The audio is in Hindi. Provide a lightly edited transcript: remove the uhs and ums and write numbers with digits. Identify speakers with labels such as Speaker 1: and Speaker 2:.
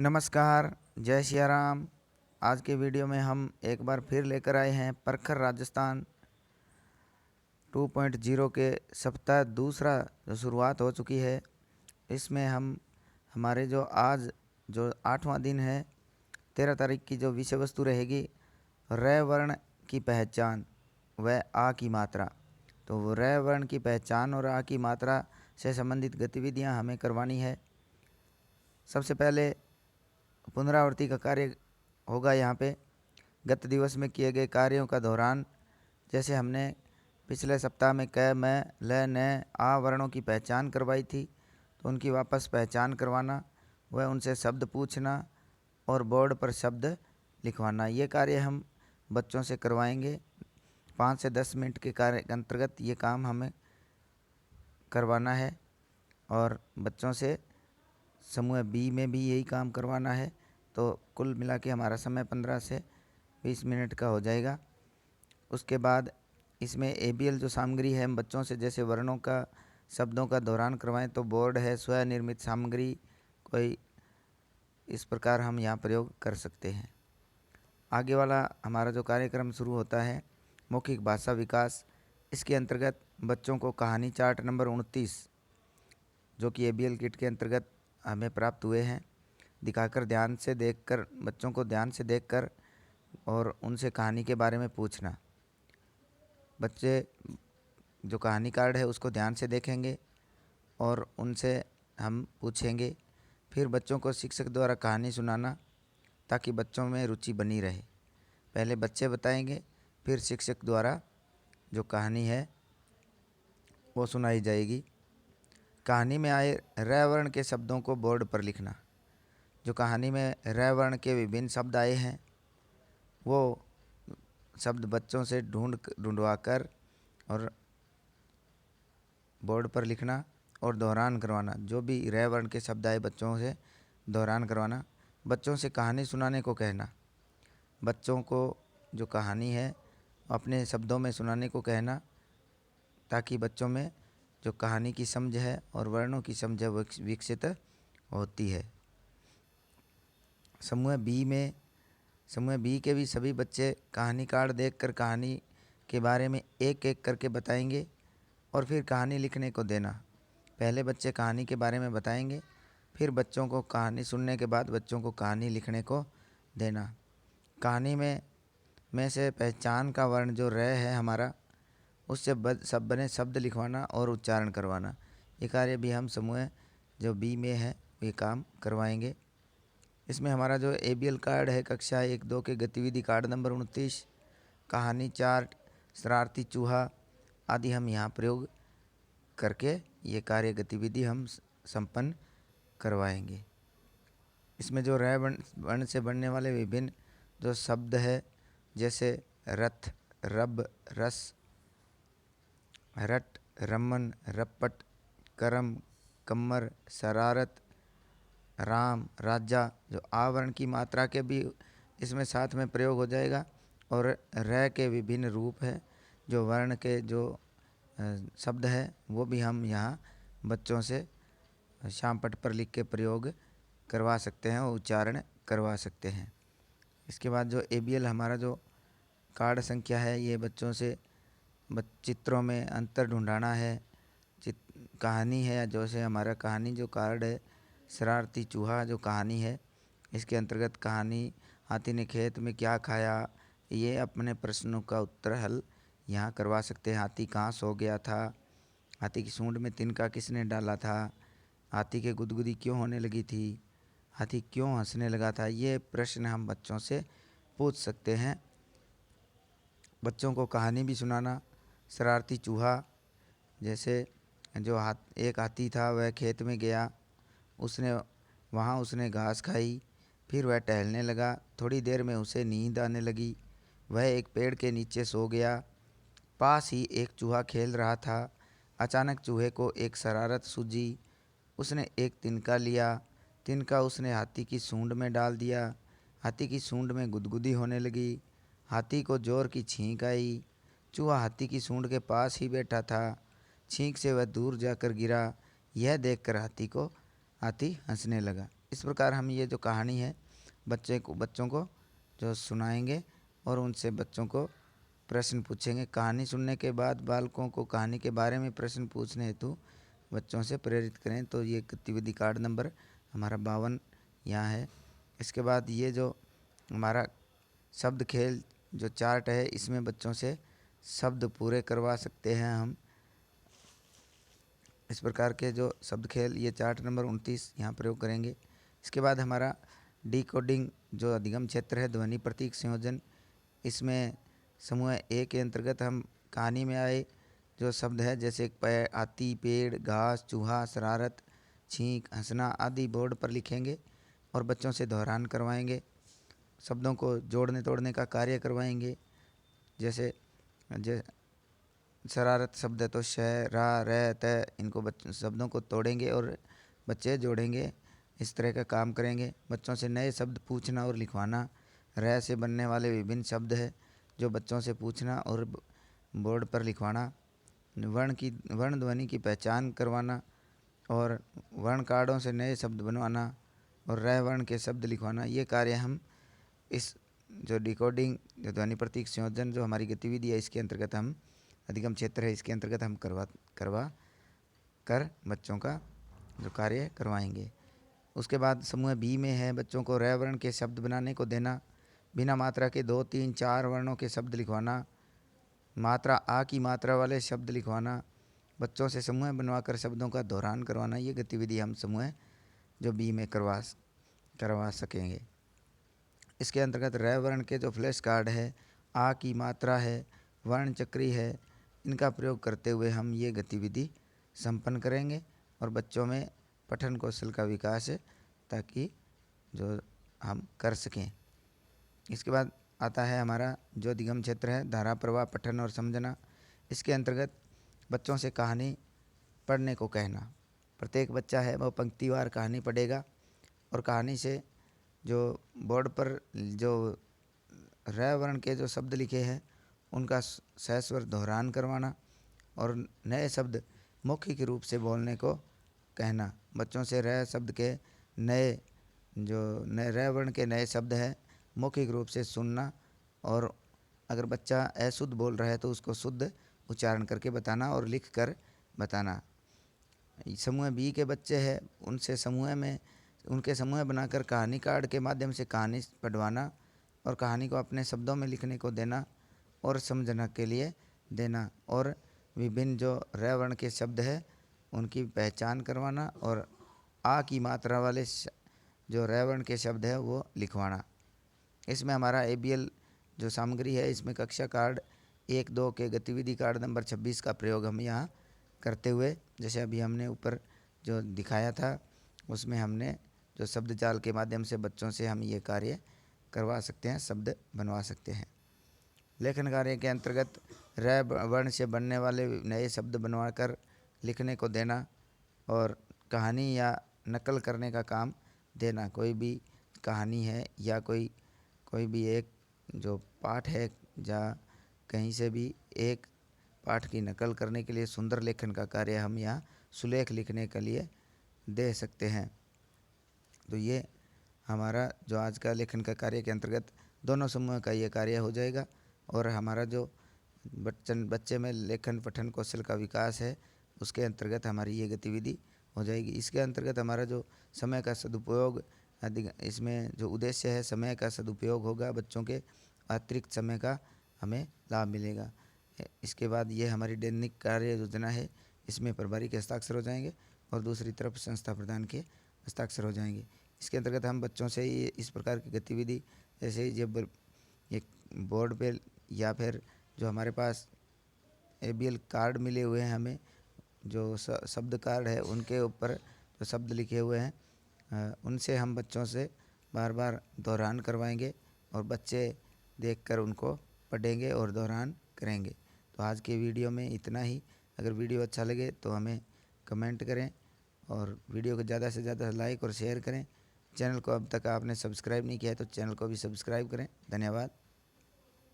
Speaker 1: नमस्कार, जय सिया राम। आज के वीडियो में हम एक बार फिर लेकर आए हैं प्रखर राजस्थान 2.0 के सप्ताह दूसरा जो शुरुआत हो चुकी है। इसमें हम हमारे जो 8वां दिन है, 13 तारीख की जो विषय वस्तु रहेगी र वर्ण की पहचान व आ की मात्रा। तो वो र वर्ण की पहचान और आ की मात्रा से संबंधित गतिविधियां हमें करवानी है। सबसे पहले पुनरावृत्ति का कार्य होगा। यहाँ पे गत दिवस में किए गए कार्यों का दोहरान, जैसे हमने पिछले सप्ताह में क, मैं, ल, न, आ वर्णों की पहचान करवाई थी, तो उनकी वापस पहचान करवाना, वह उनसे शब्द पूछना और बोर्ड पर शब्द लिखवाना। ये कार्य हम बच्चों से करवाएंगे। 5 से 10 मिनट के कार्य के अंतर्गत ये काम हमें करवाना है और बच्चों से समूह बी में भी यही काम करवाना है। तो कुल मिला के हमारा समय 15 से 20 मिनट का हो जाएगा। उसके बाद इसमें ABL जो सामग्री है हम बच्चों से जैसे वर्णों का, शब्दों का दोहरान करवाएं, तो बोर्ड है, स्वनिर्मित सामग्री कोई इस प्रकार हम यहाँ प्रयोग कर सकते हैं। आगे वाला हमारा जो कार्यक्रम शुरू होता है मौखिक भाषा विकास, इसके अंतर्गत बच्चों को कहानी चार्ट नंबर 29 जो कि ABL किट के अंतर्गत हमें प्राप्त हुए हैं, दिखाकर ध्यान से देखकर, बच्चों को ध्यान से देखकर और उनसे कहानी के बारे में पूछना। बच्चे जो कहानी कार्ड है उसको ध्यान से देखेंगे और उनसे हम पूछेंगे। फिर बच्चों को शिक्षक द्वारा कहानी सुनाना ताकि बच्चों में रुचि बनी रहे। पहले बच्चे बताएंगे, फिर शिक्षक द्वारा जो कहानी है वो सुनाई जाएगी। कहानी में आए र वर्ण के शब्दों को बोर्ड पर लिखना। जो कहानी में र वर्ण के विभिन्न शब्द आए हैं वो शब्द बच्चों से ढूंढवा कर और बोर्ड पर लिखना और दोहरान करवाना। जो भी र वर्ण के शब्द आए बच्चों से दोहरान करवाना। बच्चों से कहानी सुनाने को कहना। बच्चों को जो कहानी है अपने शब्दों में सुनाने को कहना ताकि बच्चों में जो कहानी की समझ है और वर्णों की समझ है वो विकसित होती है। समूह बी के भी सभी बच्चे कहानी कार्ड देखकर कहानी के बारे में एक एक करके बताएंगे और फिर कहानी लिखने को देना। पहले बच्चे कहानी के बारे में बताएंगे, फिर बच्चों को कहानी सुनने के बाद बच्चों को कहानी लिखने को देना। कहानी में से पहचान का वर्ण जो र है हमारा, उससे सब बने शब्द लिखवाना और उच्चारण करवाना। ये कार्य भी हम समूह जो बी में है ये काम करवाएंगे। इसमें हमारा जो ABL कार्ड है कक्षा 1-2 के गतिविधि कार्ड नंबर 29, कहानी चार्ट, शरारती चूहा आदि हम यहाँ प्रयोग करके ये कार्य गतिविधि हम संपन्न करवाएंगे। इसमें जो र वर्ण से बनने वाले विभिन्न जो शब्द है जैसे रथ, रब, रस, रट, रमन, रपट, करम, कम्मर, शरारत, राम, राजा, जो आवरण की मात्रा के भी इसमें साथ में प्रयोग हो जाएगा। और र के विभिन्न रूप है, जो वर्ण के जो शब्द है वो भी हम यहाँ बच्चों से श्याम पट पर लिख के प्रयोग करवा सकते हैं और उच्चारण करवा सकते हैं। इसके बाद जो ABL हमारा जो कार्ड संख्या है ये बच्चों से चित्रों में अंतर ढूंढाना है। कहानी है जो से हमारा कहानी जो कार्ड है शरारती चूहा जो कहानी है, इसके अंतर्गत कहानी हाथी ने खेत में क्या खाया, ये अपने प्रश्नों का उत्तर हल यहाँ करवा सकते हैं। हाथी कहाँ सो गया था, हाथी की सूंड में तिनका किसने डाला था, हाथी के गुदगुदी क्यों होने लगी थी, हाथी क्यों हंसने लगा था, ये प्रश्न हम बच्चों से पूछ सकते हैं। बच्चों को कहानी भी सुनाना। शरारती चूहा जैसे जो एक हाथी था वह खेत में गया, उसने घास खाई, फिर वह टहलने लगा, थोड़ी देर में उसे नींद आने लगी, वह एक पेड़ के नीचे सो गया। पास ही एक चूहा खेल रहा था, अचानक चूहे को एक शरारत सूझी, उसने एक तिनका लिया, तिनका उसने हाथी की सूंड में डाल दिया, हाथी की सूंड में गुदगुदी होने लगी, हाथी को जोर की छींक आई, चूहा हाथी की सूंड के पास ही बैठा था, छींक से वह दूर जाकर गिरा, यह देखकर हाथी हंसने लगा। इस प्रकार हम ये जो कहानी है बच्चों को जो सुनाएंगे और उनसे बच्चों को प्रश्न पूछेंगे। कहानी सुनने के बाद बालकों को कहानी के बारे में प्रश्न पूछने हेतु बच्चों से प्रेरित करें। तो ये गतिविधि कार्ड नंबर हमारा 52 यहाँ है। इसके बाद ये जो हमारा शब्द खेल जो चार्ट है, इसमें बच्चों से शब्द पूरे करवा सकते हैं हम। इस प्रकार के जो शब्द खेल ये चार्ट नंबर 29 यहाँ प्रयोग करेंगे। इसके बाद हमारा डिकोडिंग जो अधिगम क्षेत्र है, ध्वनि प्रतीक संयोजन, इसमें समूह ए के अंतर्गत हम कहानी में आए जो शब्द है जैसे हाथी, पेड़, घास, चूहा, शरारत, छींक, हंसना आदि बोर्ड पर लिखेंगे और बच्चों से दोहरान करवाएंगे। शब्दों को जोड़ने तोड़ने का कार्य करवाएंगे। जैसे शरारत शब्द है तो श, रा, र, त, इनको शब्दों को तोड़ेंगे और बच्चे जोड़ेंगे। इस तरह का काम करेंगे। बच्चों से नए शब्द पूछना और लिखवाना। र से बनने वाले विभिन्न शब्द है जो बच्चों से पूछना और बोर्ड पर लिखवाना। वर्ण ध्वनि की पहचान करवाना और वर्ण कार्डों से नए शब्द बनवाना और र वर्ण के शब्द लिखवाना। ये कार्य हम इस जो डिकोडिंग जो ध्वनि प्रतीक संयोजन जो हमारी गतिविधि है, इसके अंतर्गत हम अधिगम क्षेत्र है, इसके अंतर्गत हम करवा कर बच्चों का जो कार्य करवाएंगे। उसके बाद समूह बी में है बच्चों को र वर्ण के शब्द बनाने को देना। बिना मात्रा के 2, 3, 4 वर्णों के शब्द लिखवाना। मात्रा आ की मात्रा वाले शब्द लिखवाना। बच्चों से समूह बनवाकर शब्दों का दोहरान करवाना। ये गतिविधि हम समूह जो बी में करवा सकेंगे। इसके अंतर्गत र वर्ण के जो फ्लैश कार्ड है, आ की मात्रा है, वर्ण चक्री है, इनका प्रयोग करते हुए हम ये गतिविधि संपन्न करेंगे और बच्चों में पठन कौशल का विकास है ताकि जो हम कर सकें। इसके बाद आता है हमारा जो अधिगम क्षेत्र है, धारा प्रवाह पठन और समझना। इसके अंतर्गत बच्चों से कहानी पढ़ने को कहना। प्रत्येक बच्चा है वह पंक्तिवार कहानी पढ़ेगा और कहानी से जो बोर्ड पर जो र वर्ण के जो शब्द लिखे हैं उनका सहस्वर दोहरान करवाना और नए शब्द मौखिक रूप से बोलने को कहना। बच्चों से र शब्द के नए र वर्ण के नए शब्द हैं मौखिक रूप से सुनना और अगर बच्चा अशुद्ध बोल रहा है तो उसको शुद्ध उच्चारण करके बताना और लिख कर बताना। समूह बी के बच्चे हैं उनके समूह बनाकर कहानी कार्ड के माध्यम से कहानी पढ़वाना और कहानी को अपने शब्दों में लिखने को देना और समझना के लिए देना और विभिन्न जो र वर्ण के शब्द है उनकी पहचान करवाना और आ की मात्रा वाले जो र वर्ण के शब्द है वो लिखवाना। इसमें हमारा ABL जो सामग्री है, इसमें कक्षा कार्ड 1, 2 के गतिविधि कार्ड नंबर 26 का प्रयोग हम यहाँ करते हुए, जैसे अभी हमने ऊपर जो दिखाया था उसमें हमने जो शब्द जाल के माध्यम से बच्चों से हम ये कार्य करवा सकते हैं, शब्द बनवा सकते हैं। लेखन कार्य के अंतर्गत र वर्ण से बनने वाले नए शब्द बनवाकर लिखने को देना और कहानी या नकल करने का काम देना। कोई भी कहानी है या कोई भी एक जो पाठ है या कहीं से भी एक पाठ की नकल करने के लिए सुंदर लेखन का कार्य हम यहाँ सुलेख लिखने के लिए दे सकते हैं। तो ये हमारा जो आज का लेखन का कार्य के अंतर्गत दोनों समूह का ये कार्य हो जाएगा और हमारा जो बच्चे में लेखन पठन कौशल का विकास है उसके अंतर्गत हमारी ये गतिविधि हो जाएगी। इसके अंतर्गत हमारा जो समय का सदुपयोग, इसमें जो उद्देश्य है समय का सदुपयोग होगा, बच्चों के अतिरिक्त समय का हमें लाभ मिलेगा। इसके बाद ये हमारी दैनिक कार्य योजना है, इसमें प्रभारी के हस्ताक्षर हो जाएंगे और दूसरी तरफ संस्था प्रधान के हस्ताक्षर हो जाएंगे। इसके अंतर्गत हम बच्चों से ये इस प्रकार की गतिविधि जैसे जब एक बोर्ड पे या फिर जो हमारे पास ABL कार्ड मिले हुए हैं, हमें जो शब्द कार्ड है उनके ऊपर जो शब्द लिखे हुए हैं उनसे हम बच्चों से बार बार दोहरान करवाएंगे और बच्चे देखकर उनको पढ़ेंगे और दोहरान करेंगे। तो आज के वीडियो में इतना ही। अगर वीडियो अच्छा लगे तो हमें कमेंट करें और वीडियो को ज़्यादा से ज़्यादा लाइक और शेयर करें। चैनल को अब तक आपने सब्सक्राइब नहीं किया है तो चैनल को भी सब्सक्राइब करें। धन्यवाद।